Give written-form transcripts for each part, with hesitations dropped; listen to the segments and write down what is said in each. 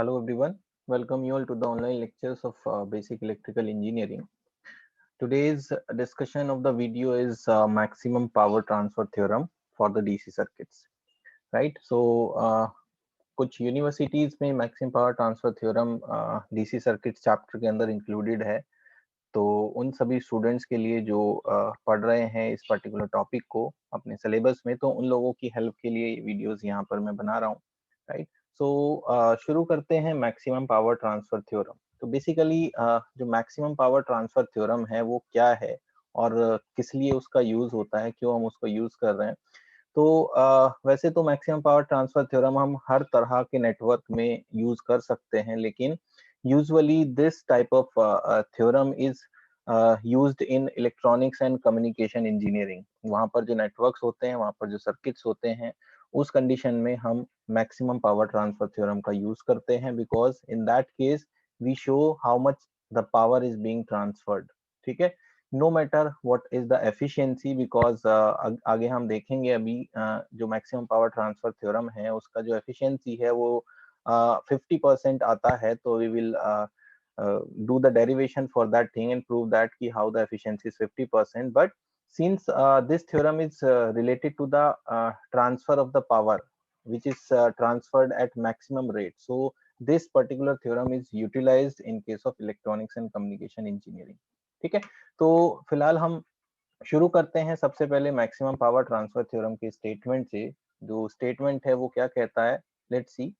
Hello everyone, welcome you all to the online lectures of Basic Electrical Engineering. Today's discussion of the video is maximum power transfer theorem for the DC circuits, right? So कुछ universities में maximum power transfer theorem DC circuits chapter के अंदर included है, तो उन सभी students के लिए जो पढ़ रहे हैं इस पर्टिकुलर टॉपिक को अपने सिलेबस में, तो उन लोगों की हेल्प के लिए वीडियोस यहाँ पर मैं बना रहा हूँ, राइट? सो शुरू करते हैं मैक्सिमम पावर ट्रांसफर थ्योरम। तो बेसिकली जो मैक्सिमम पावर ट्रांसफर थ्योरम है वो क्या है और किस लिए उसका यूज होता है, क्यों हम उसको यूज कर रहे हैं। तो वैसे तो मैक्सिमम पावर ट्रांसफर थ्योरम हम हर तरह के नेटवर्क में यूज कर सकते हैं, लेकिन usually this type of theorem is used in electronics and communication engineering. वहां पर जो नेटवर्क्स होते हैं, वहां पर जो सर्किट्स होते हैं, उस कंडीशन में हम मैक्सिमम पावर ट्रांसफर थ्योरम का यूज करते हैं, because in that case we show how much the power is being transferred. ठीक है, no matter what is the efficiency, because आगे हम देखेंगे अभी जो मैक्सिमम पावर ट्रांसफर थ्योरम है उसका जो एफिशिएंसी है वो 50% आता है। तो we will do the derivation for that thing and prove that ki how the efficiency is 50%. But since this theorem is related to the transfer of the power which is transferred at maximum rate, so this particular theorem is utilized in case of electronics and communication engineering. ठीक है, तो फिलहाल हम शुरू करते हैं सबसे पहले मैक्सिमम पावर ट्रांसफर थ्योरम के स्टेटमेंट से। जो स्टेटमेंट है वो क्या कहता है, let's see.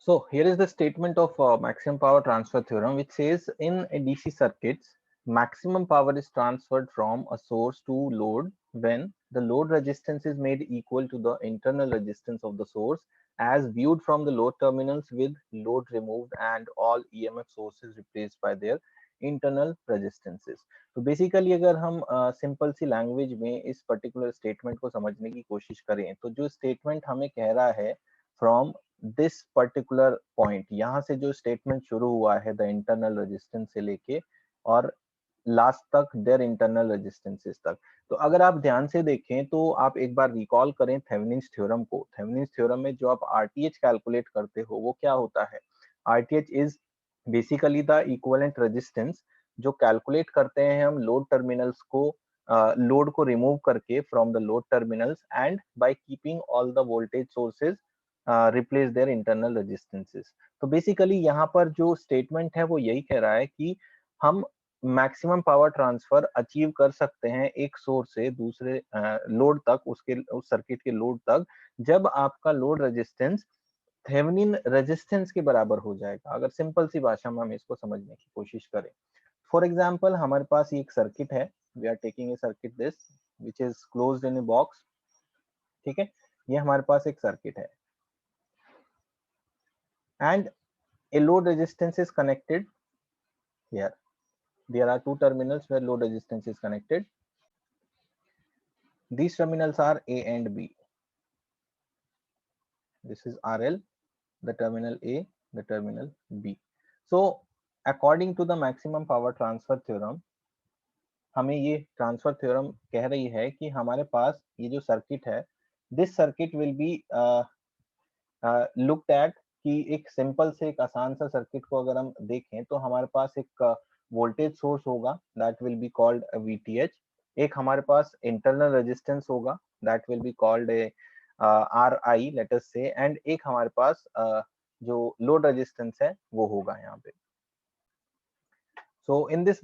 So here is the statement of maximum power transfer theorem, which says in a DC circuits, maximum power is transferred from a source to load when the load resistance is made equal to the internal resistance of the source as viewed from the load terminals with load removed and all EMF sources replaced by their internal resistances. तो basically अगर हम simple सी language में इस particular statement को समझने की कोशिश करें, तो जो स्टेटमेंट हमें कह रहा है फ्रॉम दिस पर्टिकुलर पॉइंट, यहाँ से जो स्टेटमेंट शुरू हुआ है द इंटरनल रेजिस्टेंस से लेके और लास्ट तक देयर इंटरनल रेजिस्टेंसेस तक, तो अगर आप ध्यान से देखें तो आप एक बार रिकॉल करें थेवेनिन्स थ्योरम को। थेवेनिन्स थ्योरम में जो आप आरटीएच कैलकुलेट करते हो वो क्या होता है, RTH is basically the equivalent resistance जो कैलकुलेट करते हैं हम लोड टर्मिनल्स को, लोड को रिमूव करके from the load terminals and by keeping all the voltage sources replace their internal resistances. तो बेसिकली यहाँ पर जो स्टेटमेंट है वो यही कह रहा है कि हम मैक्सिमम पावर ट्रांसफर अचीव कर सकते हैं एक सोर्स से दूसरे लोड तक, उसके उस सर्किट के लोड तक, जब आपका लोड रेजिस्टेंस थेवेनिन रेजिस्टेंस के बराबर हो जाएगा। अगर सिंपल सी भाषा में हम इसको समझने की कोशिश करें, फॉर एग्जाम्पल हमारे पास एक सर्किट है, we are taking a circuit this which is closed in a box. ठीक है, ये हमारे पास एक सर्किट है and a load resistance is connected here. There are two terminals where load resistance is connected. These terminals are A and B. This is RL, the terminal A, the terminal B. So according to the maximum power transfer theorem, हमें ये transfer theorem कह रही है कि हमारे पास ये जो circuit है, this circuit will be looked at कि एक सिंपल से एक आसान सा सर्किट को अगर हम देखें तो हमारे पास एक वोल्टेज सोर्स होगा that will be called VTH, एक हमारे पास इंटरनल रेजिस्टेंस होगा that will be called a RI let us से, एंड एक हमारे पास जो लोड रेजिस्टेंस है वो होगा यहाँ पे। So in this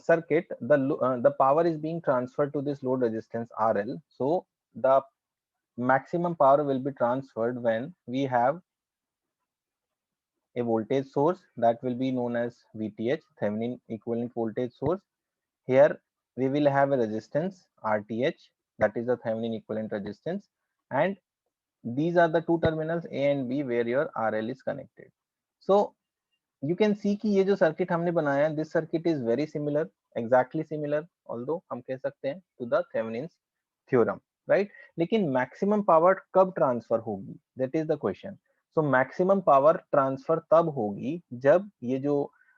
circuit the power is being transferred to this load resistance RL. So the maximum power will be transferred when we have a voltage source that will be known as VTH, Thevenin equivalent voltage source. Here we will have a resistance RTH, that is the Thevenin equivalent resistance, and these are the two terminals A and B where your RL is connected. So you can see कि ये जो circuit हमने बनाया है, this circuit is very similar, exactly similar, although हम कह सकते हैं to the Thevenin's theorem, right? लेकिन मैक्सिमम पावर कब ट्रांसफर होगी, that is the question. So maximum power transfer तब होगी जब ये जो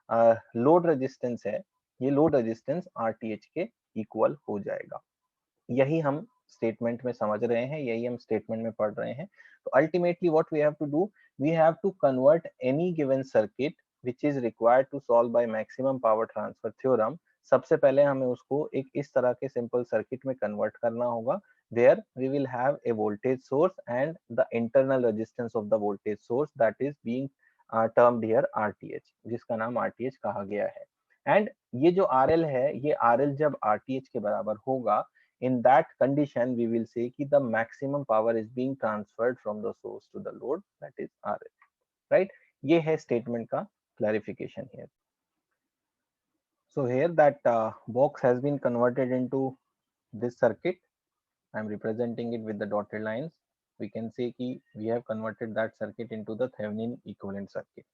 लोड रेजिस्टेंस है, ये लोड रेजिस्टेंस RTH के इक्वल हो जाएगा। यही हम स्टेटमेंट में समझ रहे हैं, यही हम स्टेटमेंट में पढ़ रहे हैं। तो ultimately what we have to do, we have to convert any given circuit which is required to solve by maximum power transfer theorem. सबसे पहले हमें उसको एक इस तरह के सिंपल सर्किट में कन्वर्ट करना होगा, where we will have a voltage source and the internal resistance of the voltage source that is being termed here RTH, जिसका नाम RTH कहा गया है. एंड ये जो RL है, ये RL जब RTH के बराबर होगा, in that condition we will say कि the maximum power is being transferred from the source to the load, that is RL, right? ये है statement का clarification here. So here that box has been converted into this circuit. I am representing it with the dotted lines. We can say कि we have converted that circuit into the Thevenin equivalent circuit,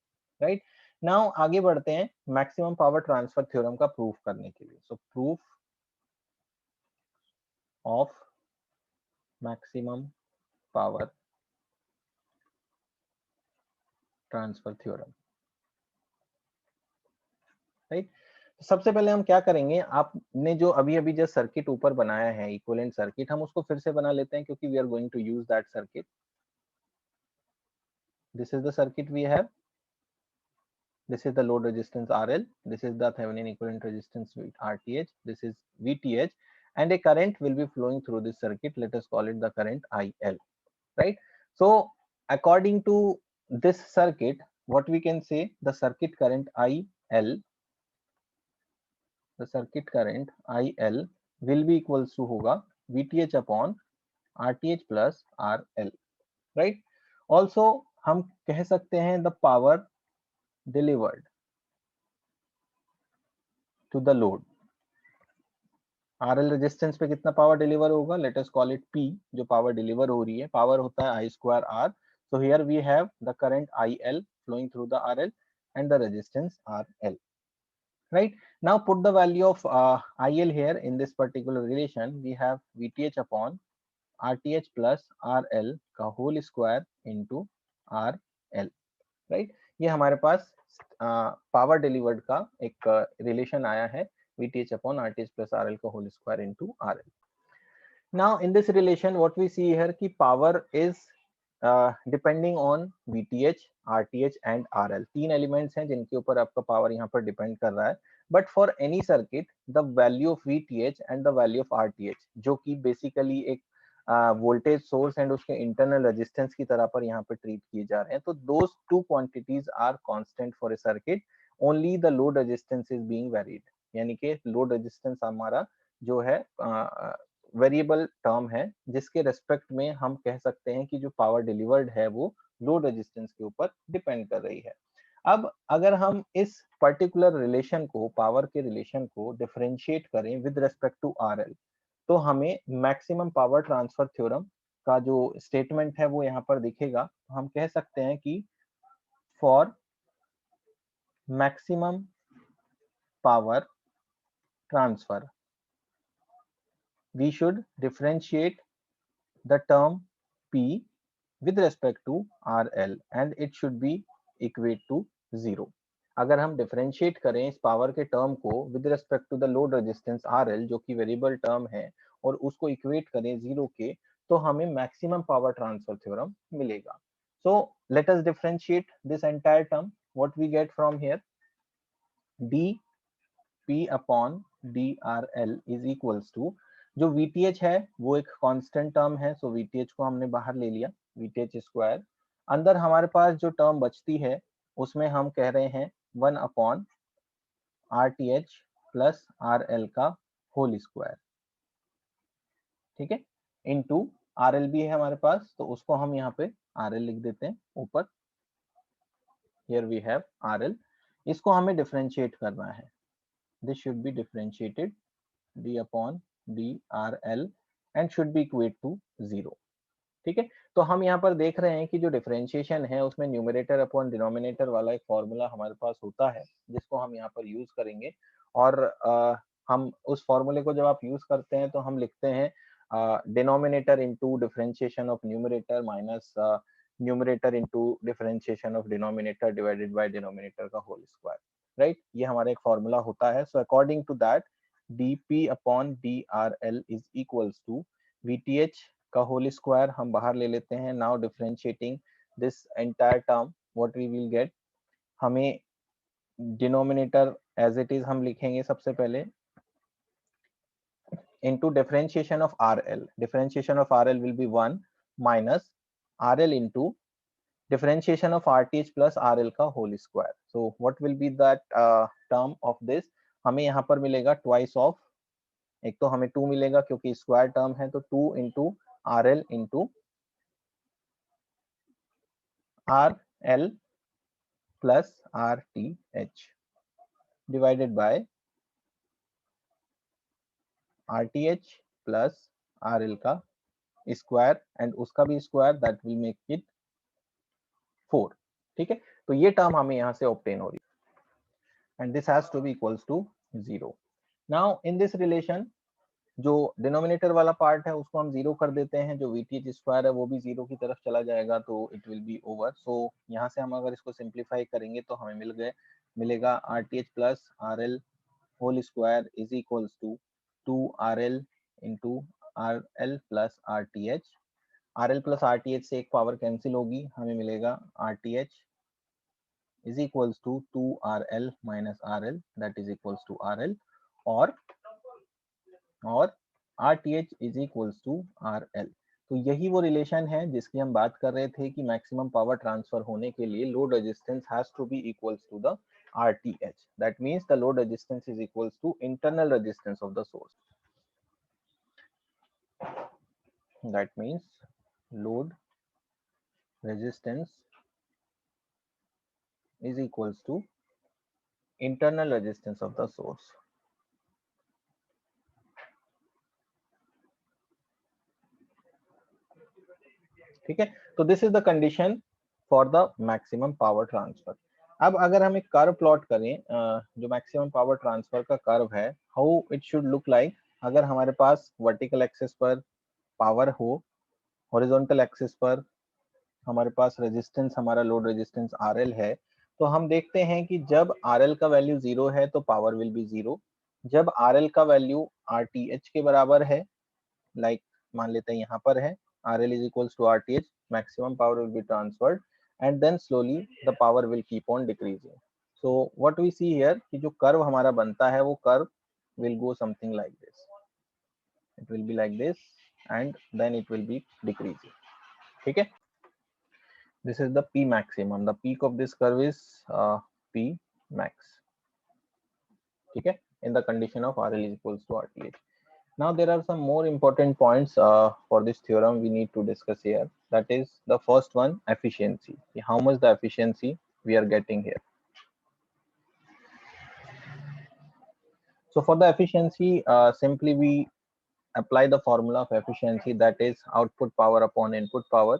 right? Now आगे बढ़ते हैं maximum power transfer theorem का proof करने के लिए. So proof of maximum power transfer theorem, right? सबसे पहले हम क्या करेंगे, आपने जो अभी अभी जो सर्किट ऊपर बनाया है इक्विवेलेंट सर्किट, हम उसको फिर से बना लेते हैं क्योंकि we are going to use that circuit. This is the circuit we have. This is the load resistance RL. This is the Thevenin equivalent resistance RTH. This is VTH, and a current will be flowing through this circuit. Let us call it the current IL, right? So according to this circuit, what we can say, the circuit current IL, the circuit current IL will be equals to होगा VTH upon RTH plus RL, right? Also हम कह सकते हैं the power delivered to the load. RL resistance पे कितना power deliver होगा, let us call it P, जो power deliver हो रही है. पावर होता है I square R. So here we have the current IL flowing through the RL and the resistance RL, right? Now put the value of IL here in this particular relation. We have VTH upon RTH plus RL का whole square into RL, right? ये हमारे पास power delivered का एक relation आया है, VTH upon RTH plus RL का whole square into RL. Now in this relation what we see here कि power is depending on VTH, RTH and RL. तीन elements हैं जिनके ऊपर आपका पावर यहाँ पर डिपेंड कर रहा है. But for any circuit the value of VTH and the value of RTH, जो कि बेसिकली एक वोल्टेज सोर्स एंड उसके इंटरनल रेजिस्टेंस की तरह पर यहाँ पे ट्रीट किए जा रहे हैं. तो those two quantities are constant for a circuit, only the load resistance is being varied. यानी कि लोड रेजिस्टेंस हमारा जो है वेरिएबल टर्म है, जिसके रेस्पेक्ट में हम कह सकते हैं कि जो पावर डिलीवर्ड है वो लोड रेजिस्टेंस के ऊपर डिपेंड कर रही है. अब अगर हम इस पर्टिकुलर रिलेशन को, पावर के रिलेशन को डिफरेंशिएट करें विद रेस्पेक्ट टू RL, तो हमें मैक्सिमम पावर ट्रांसफर थ्योरम का जो स्टेटमेंट है वो यहाँ पर दिखेगा. हम कह सकते हैं कि for maximum power transfer we should differentiate the term P with respect to RL and it should be equate to 0. अगर हम डिफरेंशिएट करें इस पावर के टर्म को with respect to the load resistance RL, जो कि वेरिएबल टर्म है, और उसको इक्वेट करें 0 के, तो हमें मैक्सिमम पावर ट्रांसफर थ्योरम मिलेगा. So let us differentiate this entire term. What we get from here, dP upon dRL is equals to, जो VTH है वो एक कांस्टेंट टर्म है, सो VTH को हमने बाहर ले लिया, VTH स्क्वायर. अंदर हमारे पास जो टर्म बचती है उसमें हम कह रहे हैं 1 अपॉन RTH प्लस RL का होल स्क्वायर, ठीक है, इनटू RL भी है हमारे पास, तो उसको हम यहाँ पे RL लिख देते हैं ऊपर. Here we have RL. इसको हमें डिफरेंशिएट करना है. This should be differentiated d upon dRL and should be equate to 0, ठीक है. तो हम यहाँ पर देख रहे हैं कि जो डिफरेंशिएशन है उसमें न्यूमरेटर अपॉन डिनोमिनेटर वाला एक फॉर्मूला हमारे पास होता है, जिसको हम यहाँ पर यूज करेंगे. और हम उस फॉर्मूले को जब आप यूज करते हैं तो हम लिखते हैं denominator into differentiation of numerator minus numerator into differentiation of denominator divided by denominator का होल स्क्वायर, राइट. ये हमारा एक फॉर्मूला होता है. So according to that dP upon dRL is equals to VTH का होल स्क्वायर हम बाहर ले लेते हैं. Now differentiating this entire term, what we will get, हमें denominator as it is हम लिखेंगे सबसे पहले into differentiation of RL. Differentiation of RL will be 1 minus RL into differentiation of RTH plus RL का whole square. So what will be that term of this? हमें यहाँ पर मिलेगा twice of, एक तो हमें 2 मिलेगा क्योंकि स्क्वायर टर्म है, तो 2 into RL into RL plus RTH divided by RTH plus RL का स्क्वायर एंड उसका भी square, that will make it 4. ठीक है, तो ये टर्म हमें यहाँ से ऑब्टेन हो रही है and this has to be equals to 0. Now in this relation जो डिनोमिनेटर वाला पार्ट है उसको हम 0 कर देते हैं, जो VTH स्क्वायर है वो भी 0 की तरफ चला जाएगा, तो इट विल बी ओवर. सो यहाँ से हम अगर इसको सिंप्लीफाई करेंगे तो हमें मिलेगा RTH plus RL whole square is equals to 2RL into RL plus RTH. RL plus RTH से एक पावर कैंसिल होगी, हमें मिलेगा RTH is equals to 2RL minus RL, that is equals to RL, और RTH is equals to RL. तो यही वो relation है जिसकी हम बात कर रहे थे कि मैक्सिमम पावर ट्रांसफर होने के लिए load resistance has to be equals to the RTH. That means the load resistance is equals to internal resistance of the source. That means load resistance is equals to internal resistance of the source. ठीक है, तो this is the condition for the maximum power transfer. अब अगर हम एक curve plot करें, जो maximum power transfer का कर्व है, how it should look like. अगर हमारे पास वर्टिकल एक्सिस पर पावर हो, हॉरिजॉन्टल एक्सिस पर हमारे पास रेजिस्टेंस, हमारा लोड रेजिस्टेंस RL है, तो हम देखते हैं कि जब RL का वैल्यू 0 है तो पावर विल बी 0. जब RL का वैल्यू RTH के बराबर है, लाइक मान लेते हैं यहाँ पर है RL is equals to RTH, maximum power will be transferred and then slowly the power will keep on decreasing. So what we see here कि जो कर्व हमारा बनता है वो curve will go something like this. It will be like this and then it will be decreasing. ठीक है, this is the P maximum. The peak of this curve is P max. ठीक है, in the condition of RL is equals to RTH. Now there are some more important points for this theorem we need to discuss here. That is the first one, efficiency. How much the efficiency we are getting here. So for the efficiency, simply we apply the formula of efficiency, that is output power upon input power.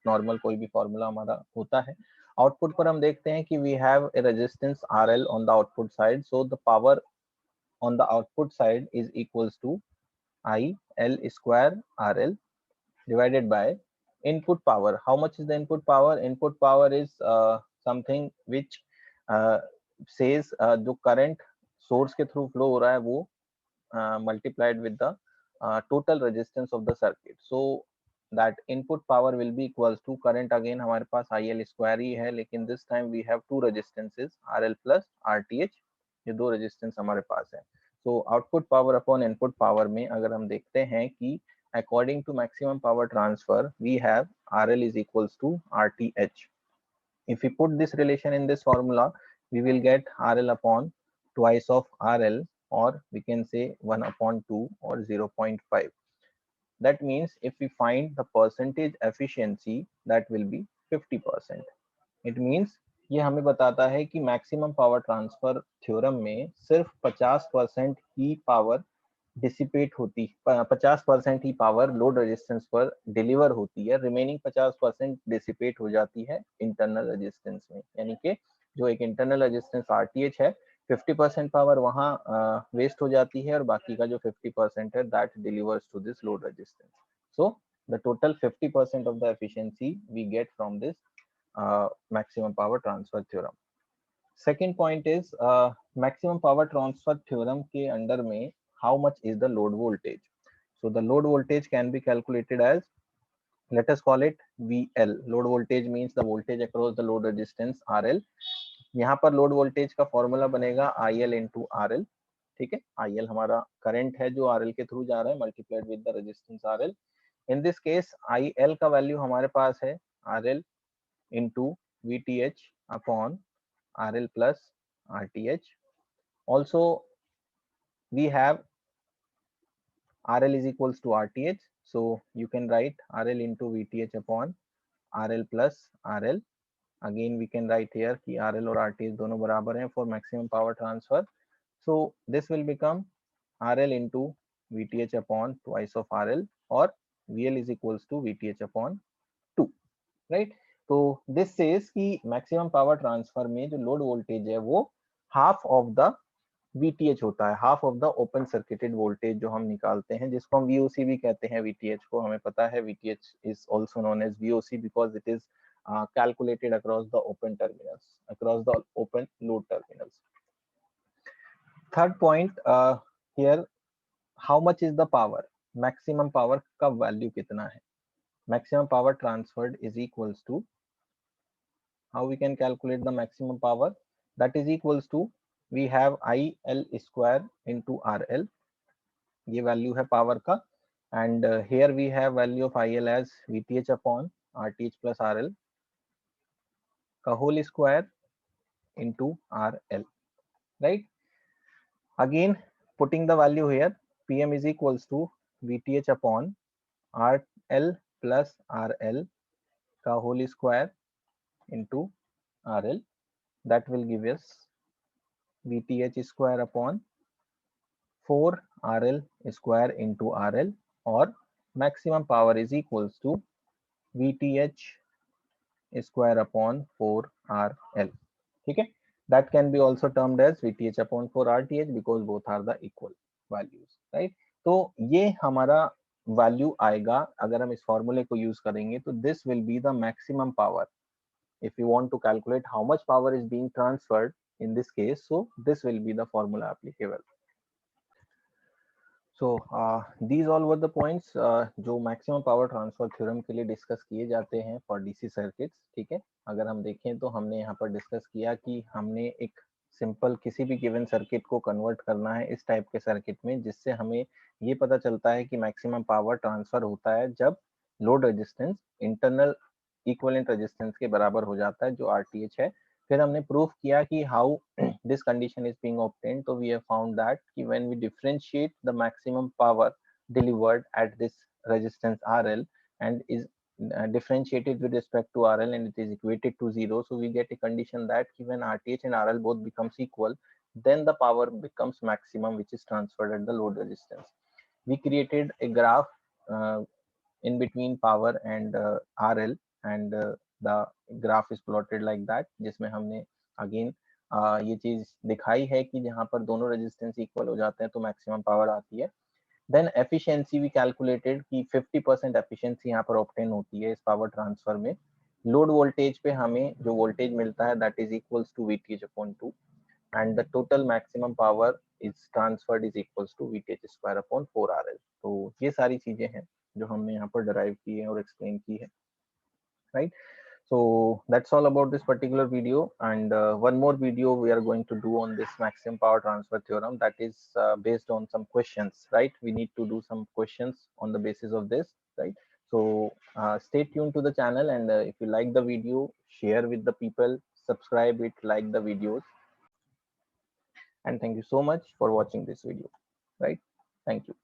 Normal कोई भी formula हमारा होता है. Output पर हम देखते हैं कि we have a resistance RL on the output side. So the power on the output side is equals to IL square RL divided by input power. How much is the input power? Input power is something which says जो current source के through flow हो रहा है वो multiplied with the total resistance of the circuit. So that input power will be equals to current, again हमारे पास IL square ही है, लेकिन this time we have two resistances RL plus RTH. ये दो resistance हमारे पास है. So output power upon input power में अगर हम देखते हैं कि according to maximum power transfer we have RL is equals to RTH. If we put this relation in this formula, we will get RL upon twice of RL, or we can say 1 upon 2 or 0.5. That means if we find the percentage efficiency, that will be 50%. It means ये हमें बताता है कि maximum power transfer theorem में सिर्फ 50% ही power dissipate होती, 50% ही power load resistance पर deliver होती है, रिमेनिंग 50% डिसिपेट हो जाती है इंटरनल रेजिस्टेंस में. यानी कि जो एक इंटरनल रेजिस्टेंस RTH है, 50% पावर वहां वेस्ट हो जाती है और बाकी का जो 50% है that delivers to this load resistance. So the total 50% of the efficiency we get from this maximum power transfer theorem. Second point is maximum power transfer theorem के अंडर में how much is the load voltage. So the load voltage can be calculated as Let us call it VL. Load voltage means the voltage across the load resistance RL. यहाँ पर load voltage का formula बनेगा IL into RL. ठीक है, IL हमारा current है जो RL के थ्रू जा रहा है, multiplied with the resistance RL. In this case IL का वैल्यू हमारे पास है RL into VTH upon RL plus RTH. Also we have RL is equals to RTH, so you can write RL into VTH upon RL plus RL. Again we can write here कि RL और RTH दोनों बराबर हैं for maximum power transfer. So this will become RL into VTH upon twice of RL, or VL is equals to VTH upon 2, right? तो this says कि maximum power transfer में जो load voltage है वो half of the VTH होता है, half of the open circuited voltage जो हम निकालते हैं, जिसको हम VOC भी कहते हैं. VTH को हमें पता है, VTH is also known as VOC because it is calculated across the open terminals, across the open load terminals. Third point here, how much is the power? Maximum power का value कितना है? Maximum power transferred is equals to, how we can calculate the maximum power? That is equals to, we have IL square into RL, ये value है power का, and here we have value of IL as VTH upon RTH plus RL का whole square into RL, right? Again putting the value here, PM is equals to VTH upon RL plus RL का whole square into RL. That will give us VTH square upon 4 RL square into RL, or maximum power is equals to VTH square upon 4 RL. ठीक है, that can be also termed as VTH upon 4 RTH because both are the equal values, right? तो ये हमारा value आएगा अगर हम इस फॉर्मूले को यूज करेंगे, तो this will be the maximum power if you want to calculate how much power is being transferred in this case. So this will be the formula applicable. So these all were the points जो maximum power transfer theorem के लिए discuss किए जाते हैं for DC circuits. ठीक है, अगर हम देखें तो हमने यहाँ पर डिस्कस किया कि हमने एक सिंपल किसी भी गिवन सर्किट को कन्वर्ट करना है इस टाइप के सर्किट में, जिससे हमें ये पता चलता है कि मैक्सिमम पावर ट्रांसफर होता है जब load resistance internal equivalent resistance के बराबर हो जाता है जो आरटीएच है. फिर हमने प्रूफ किया कि how this condition is being obtained. So we have found that when we differentiate the maximum power delivered at this resistance RL and is differentiated with respect to RL and it is equated to 0, so we get a condition that when RTH and RL both becomes equal, then the power becomes maximum which is transferred at the load resistance. We created a graph in between power and RL, and the graph is plotted like that, जिसमें हमने again ये चीज दिखाई है कि जहां पर दोनों रेजिस्टेंस इक्वल हो जाते हैं तो मैक्सिमम पावर आती है. देन एफिशिएंसी भी कैलकुलेटेड कि 50% एफिशिएंसी यहाँ पर ऑब्टेन होती है इस पावर ट्रांसफर में. लोड वोल्टेज पे हमें जो वोल्टेज मिलता है that is equals to VTH upon 2 and the total maximum power is transferred is equals to VTH square upon 4 RL. तो ये सारी चीजें हैं जो हमने यहाँ पर डराइव की है और एक्सप्लेन की है, right? So that's all about this particular video, and one more video we are going to do on this maximum power transfer theorem, that is based on some questions, right? We need to do some questions on the basis of this, right? So stay tuned to the channel, and if you like the video, share with the people, subscribe it, like the videos, and thank you so much for watching this video, right? Thank you.